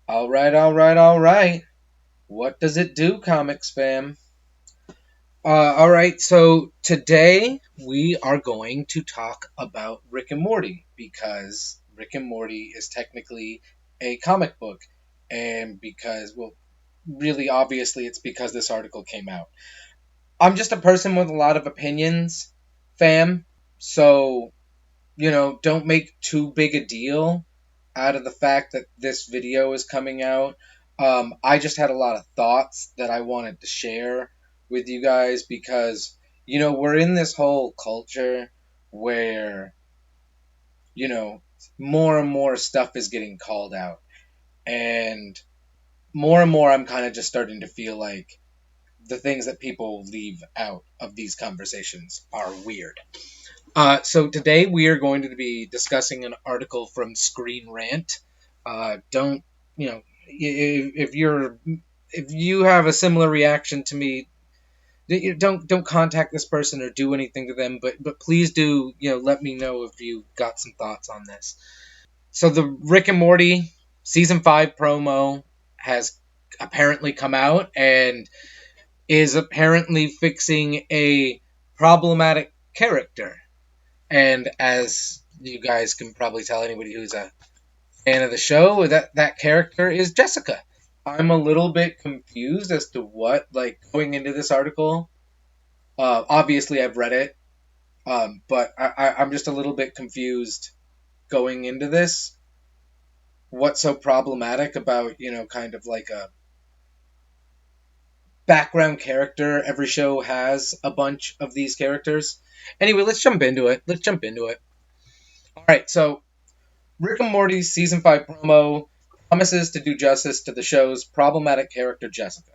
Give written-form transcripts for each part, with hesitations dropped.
All right. What does it do, comics fam? All right, so today we are going to talk about Rick and Morty because Rick and Morty is technically a comic book, and because, well, really obviously it's because this article came out. I'm just a person with a lot of opinions, fam, so, don't make too big a deal out of the fact that this video is coming out. I just had a lot of thoughts that I wanted to share with you guys because, we're in this whole culture where, you know, more and more stuff is getting called out. And more I'm kind of just starting to feel like the things that people leave out of these conversations are weird. So today we are going to be discussing an article from Screen Rant. Don't if you have a similar reaction to me, don't contact this person or do anything to them. But please do let me know if you got some thoughts on this. So the Rick and Morty season 5 promo has apparently come out and is apparently fixing a problematic character. And as you guys can probably tell, anybody who's a fan of the show, that character is Jessica. I'm a little bit confused as to what, like, going into this article. Obviously, I've read it, but I'm just a little bit confused going into this. What's so problematic about, kind of like a background character? Every show has a bunch of these characters. Anyway, let's jump into it. All right, so Rick and Morty's season 5 promo promises to do justice to the show's problematic character Jessica,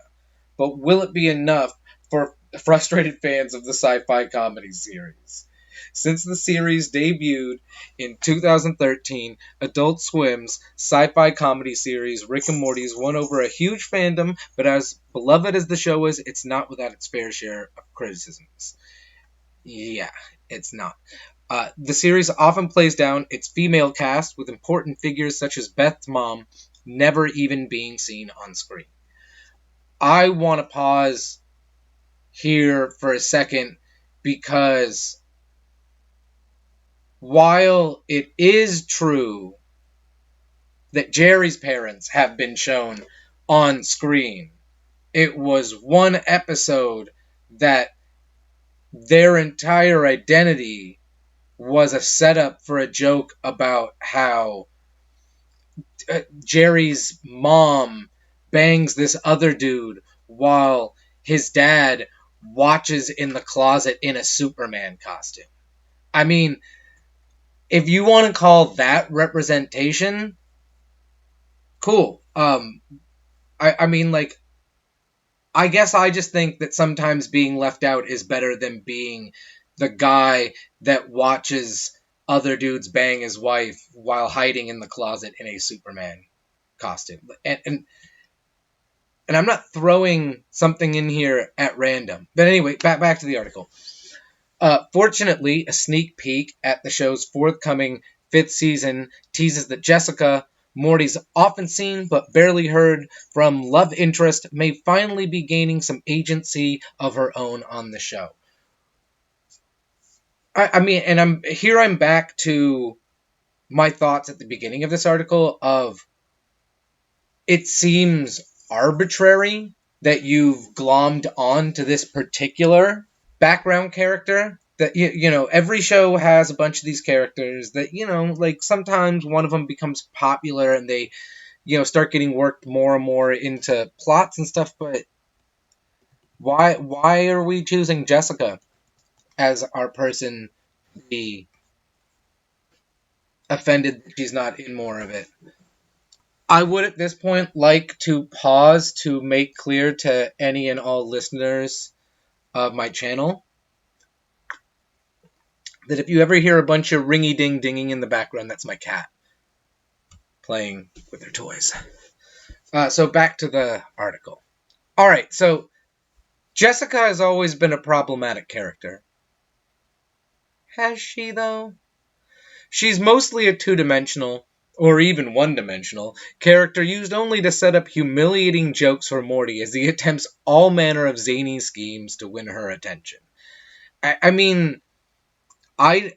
but will it be enough for frustrated fans of the sci-fi comedy series? Since the series debuted in 2013, Adult Swim's sci-fi comedy series Rick and Morty's won over a huge fandom, but as beloved as the show is, it's not without its fair share of criticisms. Yeah, it's not. The series often plays down its female cast, with important figures such as Beth's mom never even being seen on screen. I want to pause here for a second because while it is true that Jerry's parents have been shown on screen, it was one episode that their entire identity was a setup for a joke about how Jerry's mom bangs this other dude while his dad watches in the closet in a Superman costume. I mean, if you want to call that representation, cool. I mean, like, I guess I just think that sometimes being left out is better than being the guy that watches other dudes bang his wife while hiding in the closet in a Superman costume. And I'm not throwing something in here at random. But anyway, back to the article. Fortunately, a sneak peek at the show's forthcoming 5th season teases that Jessica, Morty's often seen but barely heard from love interest, may finally be gaining some agency of her own on the show. I mean, and I'm back to my thoughts at the beginning of this article of it seems arbitrary that you've glommed on to this particular background character. That every show has a bunch of these characters that like sometimes one of them becomes popular and they start getting worked more and more into plots and stuff. But why are we choosing Jessica as our person to be offended that she's not in more of it? I would at this point like to pause to make clear to any and all listeners of my channel that if you ever hear a bunch of ringy ding dinging in the background, that's my cat playing with their toys. So back to the article. All right, so Jessica has always been a problematic character. Has she, though? She's mostly a two-dimensional, or even one-dimensional, character used only to set up humiliating jokes for Morty as he attempts all manner of zany schemes to win her attention. I mean, I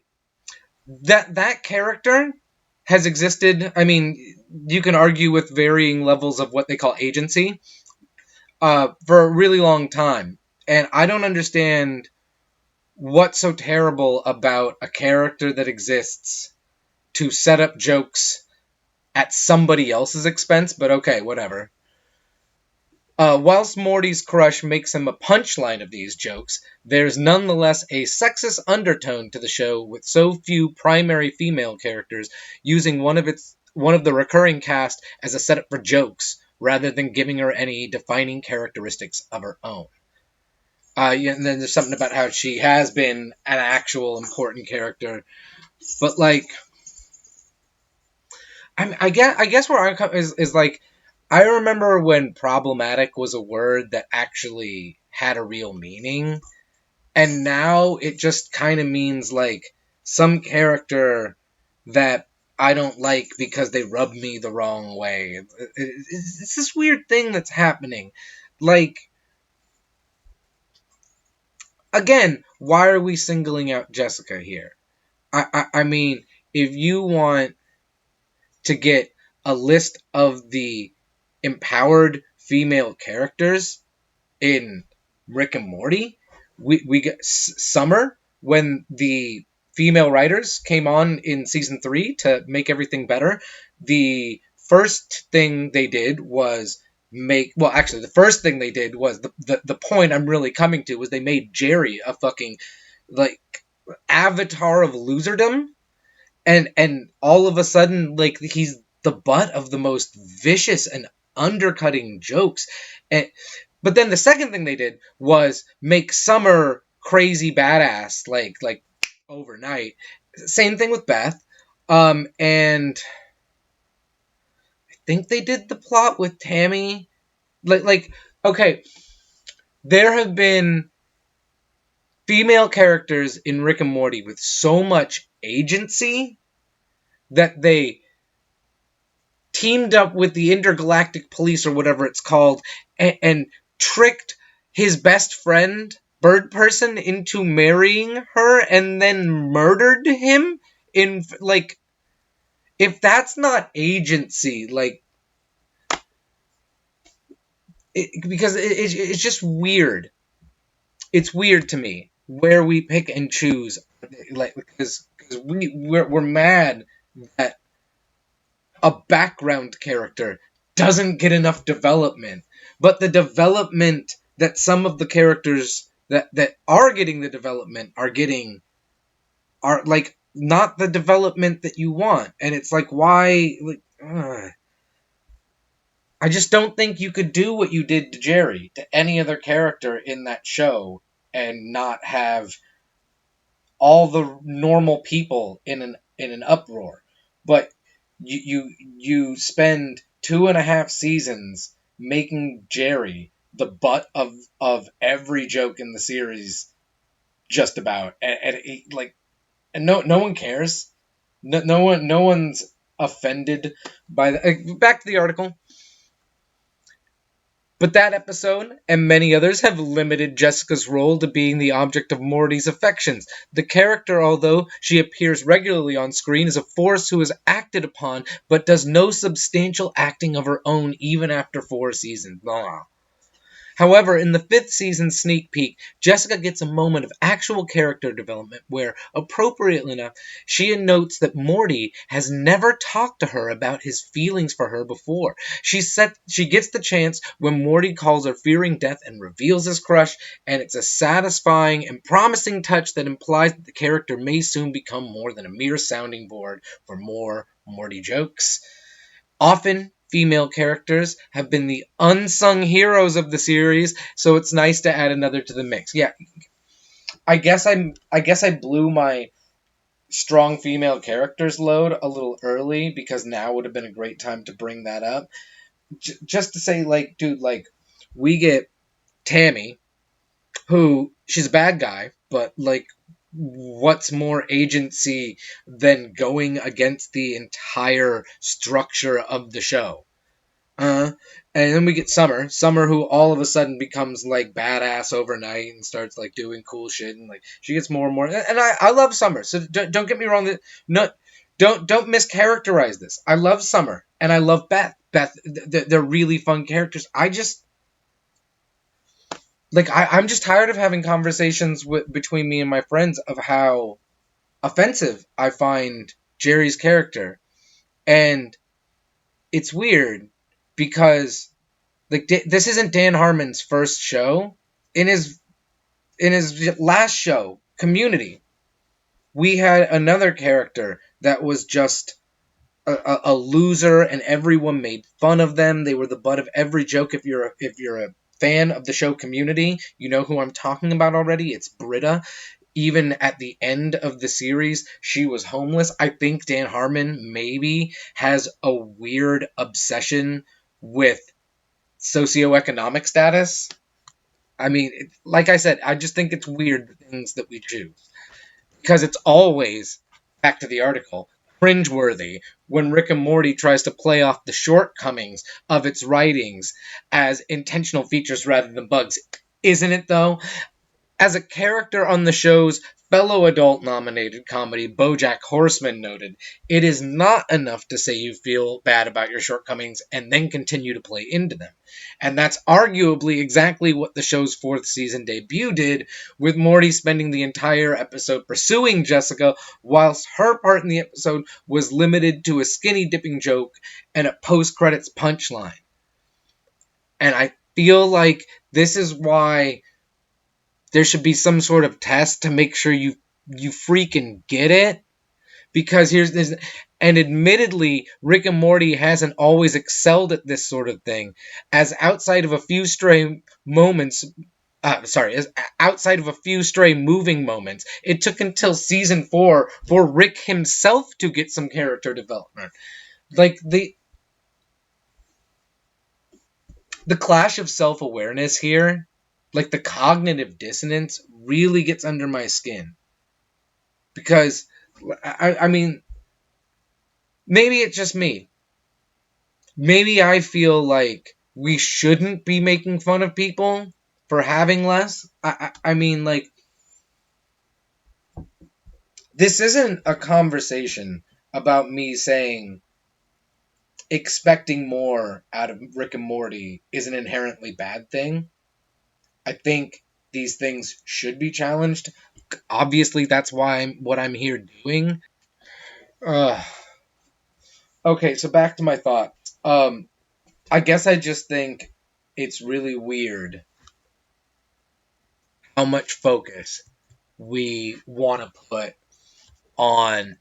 that character has existed. I mean, you can argue with varying levels of what they call agency for a really long time, and I don't understand what's so terrible about a character that exists to set up jokes at somebody else's expense. But okay, whatever. Whilst Morty's crush makes him a punchline of these jokes, there's nonetheless a sexist undertone to the show, with so few primary female characters using one of the recurring cast as a setup for jokes, rather than giving her any defining characteristics of her own. Yeah, and then there's something about how she has been an actual important character, but like, I guess where is like, I remember when problematic was a word that actually had a real meaning, and now it just kind of means like some character that I don't like because they rub me the wrong way. It's this weird thing that's happening. Like, again, why are we singling out Jessica here? I mean, if you want to get a list of the empowered female characters in Rick and Morty, we get Summer when the female writers came on in season 3 to make everything better. The first thing they did was actually the first thing they did was the point I'm really coming to was they made Jerry a fucking like avatar of loserdom, and all of a sudden, like, he's the butt of the most vicious and undercutting jokes. And but then the second thing they did was make Summer crazy badass, like overnight. Same thing with Beth. And I think they did the plot with Tammy. Like okay, there have been female characters in Rick and Morty with so much agency that they teamed up with the intergalactic police or whatever it's called, and tricked his best friend bird person into marrying her and then murdered him in, like, if that's not agency, like, it's just weird. It's weird to me where we pick and choose, like, because we're mad that a background character doesn't get enough development. But the development that some of the characters that are getting the development are getting are, like, not the development that you want. And it's like, why? Like, I just don't think you could do what you did to Jerry to any other character in that show and not have all the normal people in an uproar. But you spend 2.5 seasons making Jerry the butt of every joke in the series, just about, and no one cares. No one's offended by the, back to the article. But that episode, and many others, have limited Jessica's role to being the object of Morty's affections. The character, although she appears regularly on screen, is a force who is acted upon, but does no substantial acting of her own even after 4 seasons. Blah. However, in the 5th season sneak peek, Jessica gets a moment of actual character development where, appropriately enough, she notes that Morty has never talked to her about his feelings for her before. She gets the chance when Morty calls her fearing death and reveals his crush, and it's a satisfying and promising touch that implies that the character may soon become more than a mere sounding board for more Morty jokes. Often, female characters have been the unsung heroes of the series, so it's nice to add another to the mix. Yeah, I guess I blew my strong female characters load a little early, because now would have been a great time to bring that up. Just to say, like, dude, like, we get Tammy, who, she's a bad guy, but, like, what's more agency than going against the entire structure of the show? Uh, and then we get Summer, who all of a sudden becomes like badass overnight and starts like doing cool shit, and like she gets more and more. And I love Summer, so don't get me wrong. No, don't mischaracterize this. I love Summer and I love Beth. They're really fun characters. I just like I'm just tired of having conversations between me and my friends of how offensive I find Jerry's character, and it's weird because like this isn't Dan Harmon's first show. In his last show, Community, we had another character that was just a loser, and everyone made fun of them. They were the butt of every joke. If you're a fan of the show Community, you know who I'm talking about already. It's Britta. Even at the end of the series, she was homeless. I think Dan Harmon maybe has a weird obsession with socioeconomic status. I mean, like I said, I just think it's weird the things that we choose. Because it's always, back to the article, cringeworthy when Rick and Morty tries to play off the shortcomings of its writings as intentional features rather than bugs. Isn't it, though? As a character on the show's fellow adult-nominated comedy, BoJack Horseman, noted, it is not enough to say you feel bad about your shortcomings and then continue to play into them. And that's arguably exactly what the show's fourth season debut did, with Morty spending the entire episode pursuing Jessica, whilst her part in the episode was limited to a skinny-dipping joke and a post-credits punchline. And I feel like this is why there should be some sort of test to make sure you freaking get it. Because here's this, and admittedly, Rick and Morty hasn't always excelled at this sort of thing, as outside of a few stray moments, as outside of a few stray moving moments, it took until season 4 for Rick himself to get some character development. Like the clash of self-awareness here, like the cognitive dissonance, really gets under my skin. Because, I mean, maybe it's just me. Maybe I feel like we shouldn't be making fun of people for having less. I mean, like, this isn't a conversation about me saying expecting more out of Rick and Morty is an inherently bad thing. I think these things should be challenged. Obviously, that's why what I'm here doing. Uh, okay, so back to my thoughts. I guess I just think it's really weird how much focus we want to put on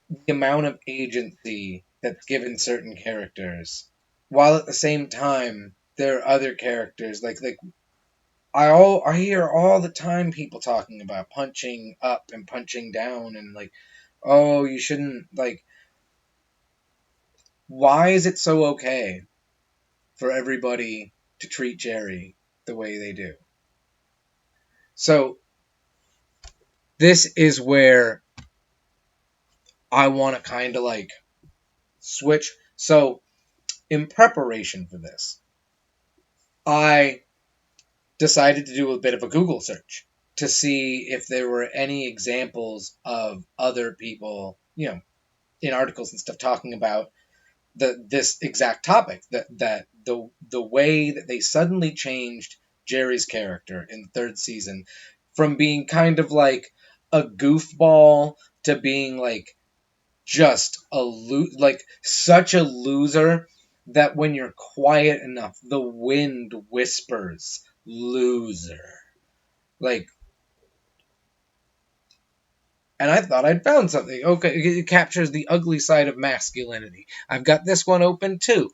the amount of agency that's given certain characters, while at the same time there are other characters like I hear all the time people talking about punching up and punching down and like, oh, you shouldn't, like, why is it so okay for everybody to treat Jerry the way they do? So this is where I want to kind of like switch. So in preparation for this, I decided to do a bit of a Google search to see if there were any examples of other people, in articles and stuff talking about this exact topic, that the way that they suddenly changed Jerry's character in the third season from being kind of like a goofball to being like just like such a loser that when you're quiet enough, the wind whispers loser. Like, and I thought I'd found something. Okay, it captures the ugly side of masculinity. I've got this one open too.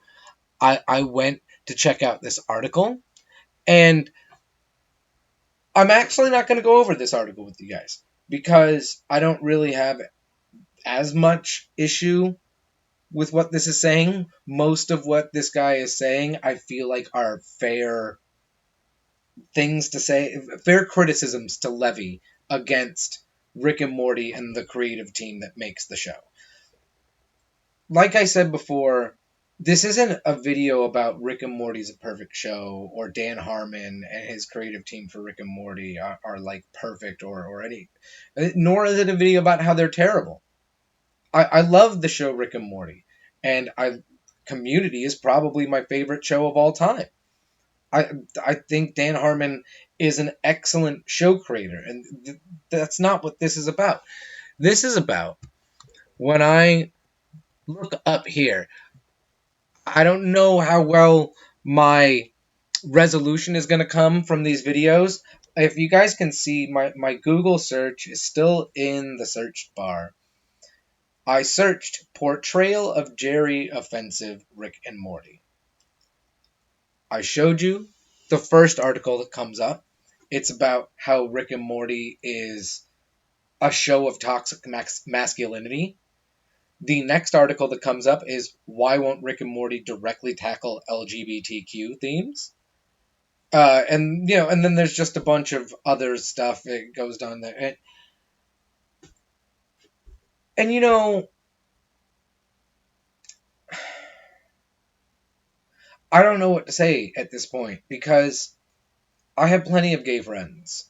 I went to check out this article, and I'm actually not going to go over this article with you guys because I don't really have as much issue with what this is saying. Most of what this guy is saying, I feel like are fair things to say, fair criticisms to levy against Rick and Morty and the creative team that makes the show. Like I said before, this isn't a video about Rick and Morty's a perfect show, or Dan Harmon and his creative team for Rick and Morty are like perfect, or any, nor is it a video about how they're terrible. I love the show Rick and Morty, and Community is probably my favorite show of all time. I I think Dan Harmon is an excellent show creator, and that's not what this is about. This is about, when I look up here, I don't know how well my resolution is going to come from these videos. If you guys can see, my Google search is still in the search bar. I searched portrayal of Jerry offensive Rick and Morty. I showed you the first article that comes up. It's about how Rick and Morty is a show of toxic masculinity. The next article that comes up is, why won't Rick and Morty directly tackle LGBTQ themes? And then there's just a bunch of other stuff that goes down there. And I don't know what to say at this point, because I have plenty of gay friends.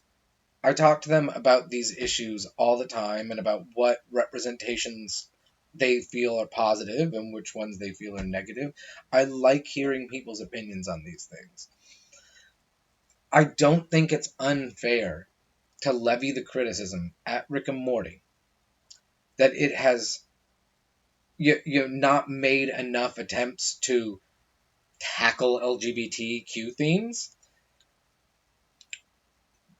I talk to them about these issues all the time, and about what representations they feel are positive and which ones they feel are negative. I like hearing people's opinions on these things. I don't think it's unfair to levy the criticism at Rick and Morty that it has not made enough attempts to tackle LGBTQ themes.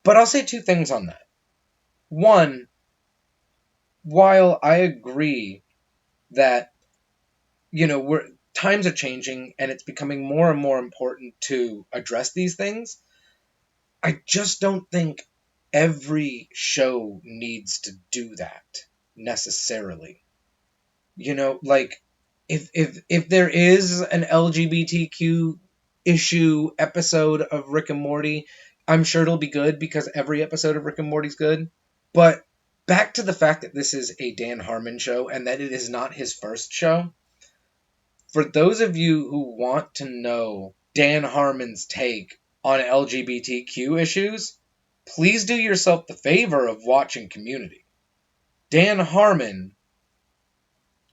But I'll say two things on that. One, while I agree that times are changing and it's becoming more and more important to address these things, I just don't think every show needs to do that necessarily. Like, if there is an LGBTQ issue episode of Rick and Morty, I'm sure it'll be good, because every episode of Rick and Morty's good. But back to the fact that this is a Dan Harmon show and that it is not his first show. For those of you who want to know Dan Harmon's take on LGBTQ issues, please do yourself the favor of watching Community. Dan Harmon,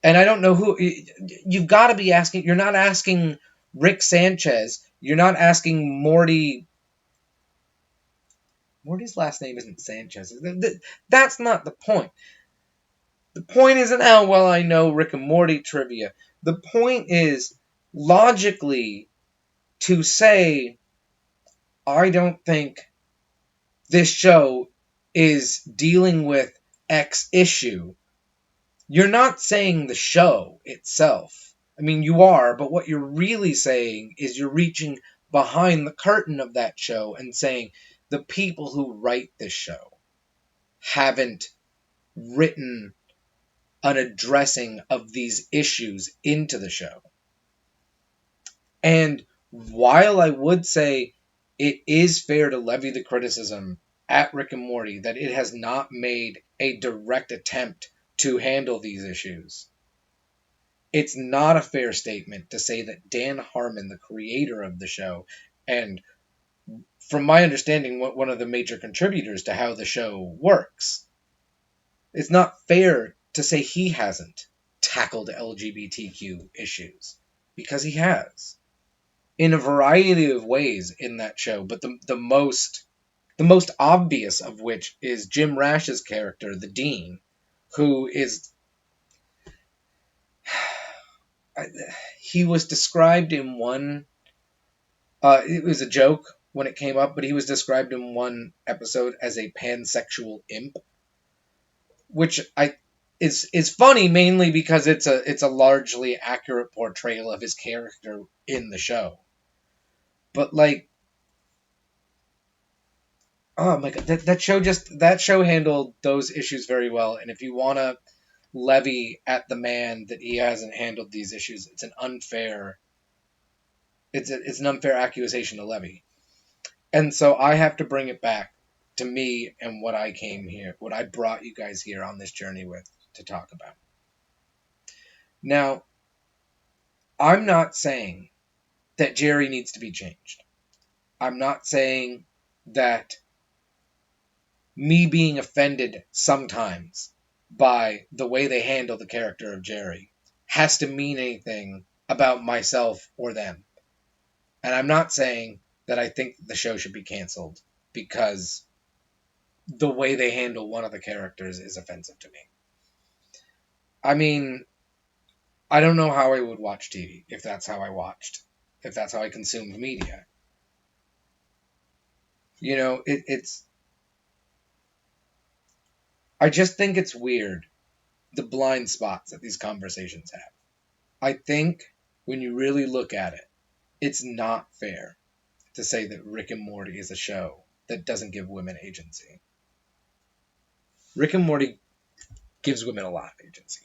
and I don't know who, you've got to be asking, you're not asking Rick Sanchez, you're not asking Morty's last name isn't Sanchez. That's not the point. The point isn't how well I know Rick and Morty trivia. The point is, logically, to say, I don't think this show is dealing with X issue, you're not saying the show itself. I mean, you are, but what you're really saying is you're reaching behind the curtain of that show and saying the people who write this show haven't written an addressing of these issues into the show. And while I would say it is fair to levy the criticism at Rick and Morty that it has not made a direct attempt to handle these issues, it's not a fair statement to say that Dan Harmon, the creator of the show, and from my understanding, one of the major contributors to how the show works, it's not fair to say he hasn't tackled LGBTQ issues, because he has, in a variety of ways in that show. But the most obvious of which is Jim Rash's character, the Dean, who is, he was described in one, it was a joke when it came up, but he was described in one episode as a pansexual imp, which is funny, mainly because it's a largely accurate portrayal of his character in the show. But like, oh my god, that show handled those issues very well. And if you want to levy at the man that he hasn't handled these issues, it's an unfair accusation to levy. And so I have to bring it back to me and what I came here, what I brought you guys here on this journey with to talk about. Now, I'm not saying that Jerry needs to be changed. I'm not saying that me being offended sometimes by the way they handle the character of Jerry has to mean anything about myself or them. And I'm not saying that I think the show should be canceled because the way they handle one of the characters is offensive to me. I mean, I don't know how I would watch TV if that's how I watched, if that's how I consumed media. You know, it's. I just think it's weird the blind spots that these conversations have. I think when you really look at it, it's not fair to say that Rick and Morty is a show that doesn't give women agency. Rick and Morty gives women a lot of agency.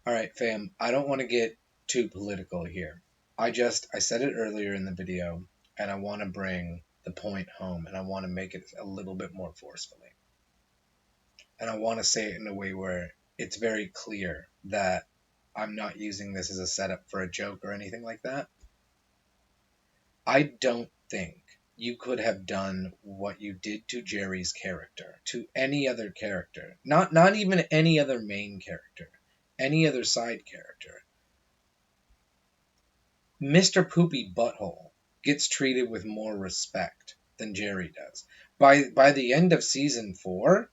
All right, fam, I don't want to get too political here. I said it earlier in the video, and I want to bring the point home, and I want to make it a little bit more forcefully. And I want to say it in a way where it's very clear that I'm not using this as a setup for a joke or anything like that. I don't think you could have done what you did to Jerry's character, to any other character, not even any other main character, any other side character. Mr. Poopy Butthole gets treated with more respect than Jerry does. By the end of season 4,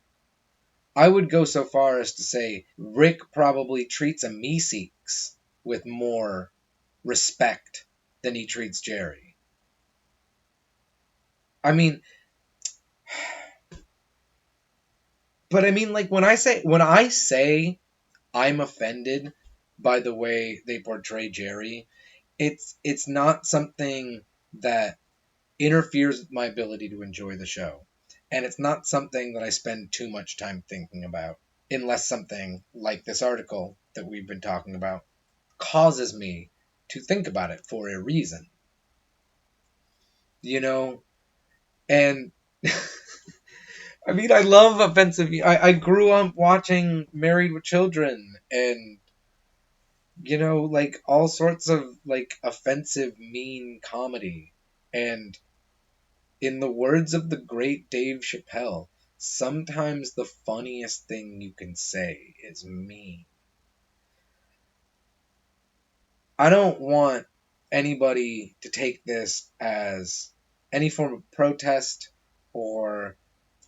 I would go so far as to say Rick probably treats a Meeseeks with more respect than he treats Jerry. I mean, but I mean, like when I say I'm offended by the way they portray Jerry, it's not something that interferes with my ability to enjoy the show. And it's not something that I spend too much time thinking about, unless something like this article that we've been talking about causes me to think about it for a reason. You know? And I mean, I love offensive. I grew up watching Married with Children and, you know, like all sorts of like offensive, mean comedy. And in the words of the great Dave Chappelle, sometimes the funniest thing you can say is mean. I don't want anybody to take this as any form of protest or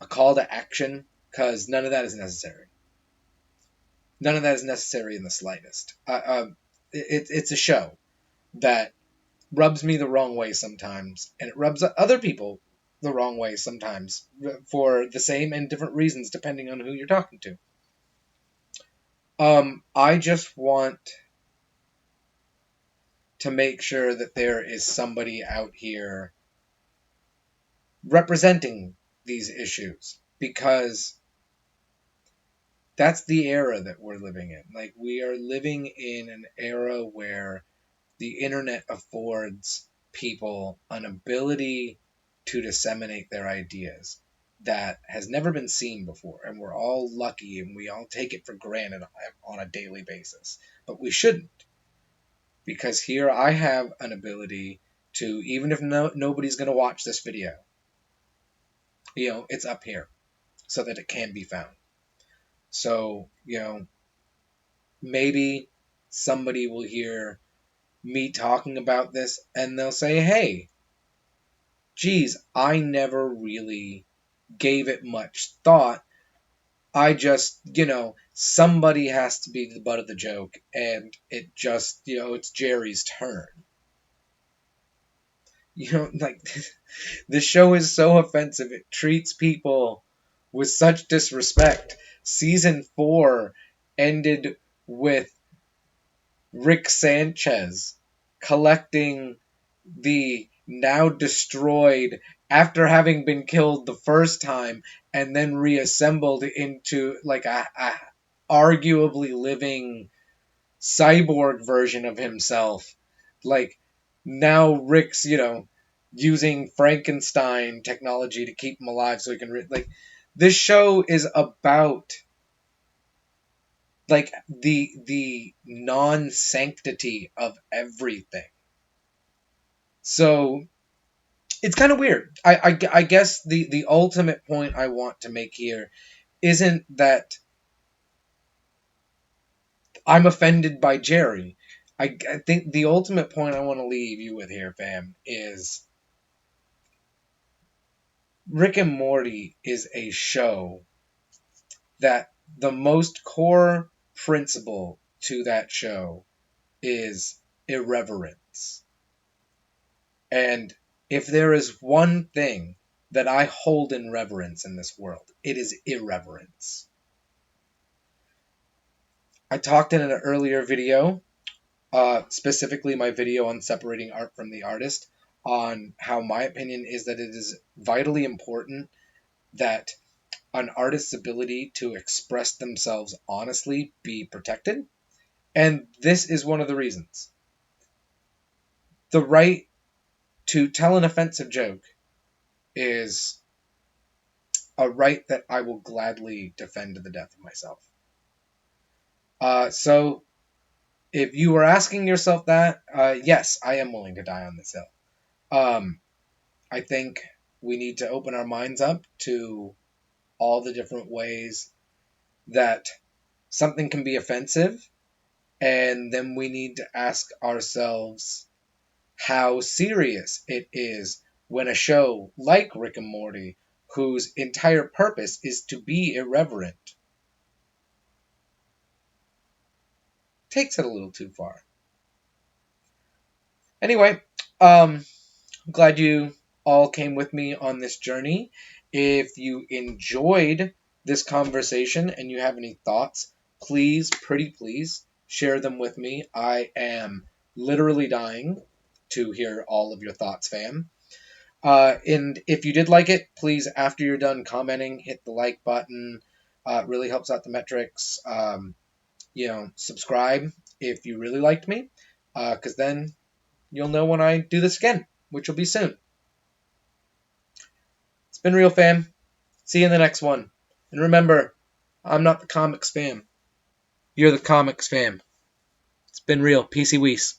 a call to action, because none of that is necessary. None of that is necessary in the slightest. It's a show that rubs me the wrong way sometimes, and it rubs other people the wrong way sometimes for the same and different reasons depending on who you're talking to. I just want to make sure that there is somebody out here representing these issues, because that's the era that we're living in. Like, we are living in an era where the internet affords people an ability to disseminate their ideas that has never been seen before, and we're all lucky and we all take it for granted on a daily basis, but we shouldn't, because here I have an ability to, even if nobody's going to watch this video, you know, it's up here so that it can be found. So, you know, maybe somebody will hear me talking about this and they'll say, hey, geez, I never really gave it much thought. I just, you know, somebody has to be the butt of the joke, and it just, you know, it's Jerry's turn. You know, like, the show is so offensive. It treats people with such disrespect. Season 4 ended with Rick Sanchez collecting the now destroyed, after having been killed the first time and then reassembled into like a arguably living cyborg version of himself. Like, now Rick's, you know, using Frankenstein technology to keep him alive so he can like. This show is about like the non sanctity of everything. So it's kind of weird. I guess the ultimate point I want to make here isn't that I'm offended by Jerry. I think the ultimate point I want to leave you with here, fam, is Rick and Morty is a show that the most core principle to that show is irreverence. And if there is one thing that I hold in reverence in this world, it is irreverence. I talked in an earlier video, specifically my video on separating art from the artist, on how my opinion is that it is vitally important that an artist's ability to express themselves honestly be protected. And this is one of the reasons. The right to tell an offensive joke is a right that I will gladly defend to the death of myself. So if you were asking yourself that, yes, I am willing to die on this hill. I think we need to open our minds up to all the different ways that something can be offensive, and then we need to ask ourselves how serious it is when a show like Rick and Morty, whose entire purpose is to be irreverent, takes it a little too far. Anyway, I'm glad you all came with me on this journey. If you enjoyed this conversation and you have any thoughts, please, pretty please, share them with me. I am literally dying to hear all of your thoughts, fam. And if you did like it, please, after you're done commenting, hit the like button. It really helps out the metrics. Subscribe if you really liked me, because then you'll know when I do this again, which will be soon. It's been real, fam. See you in the next one. And remember, I'm not the comics fam. You're the comics fam. It's been real. Peacey-weace.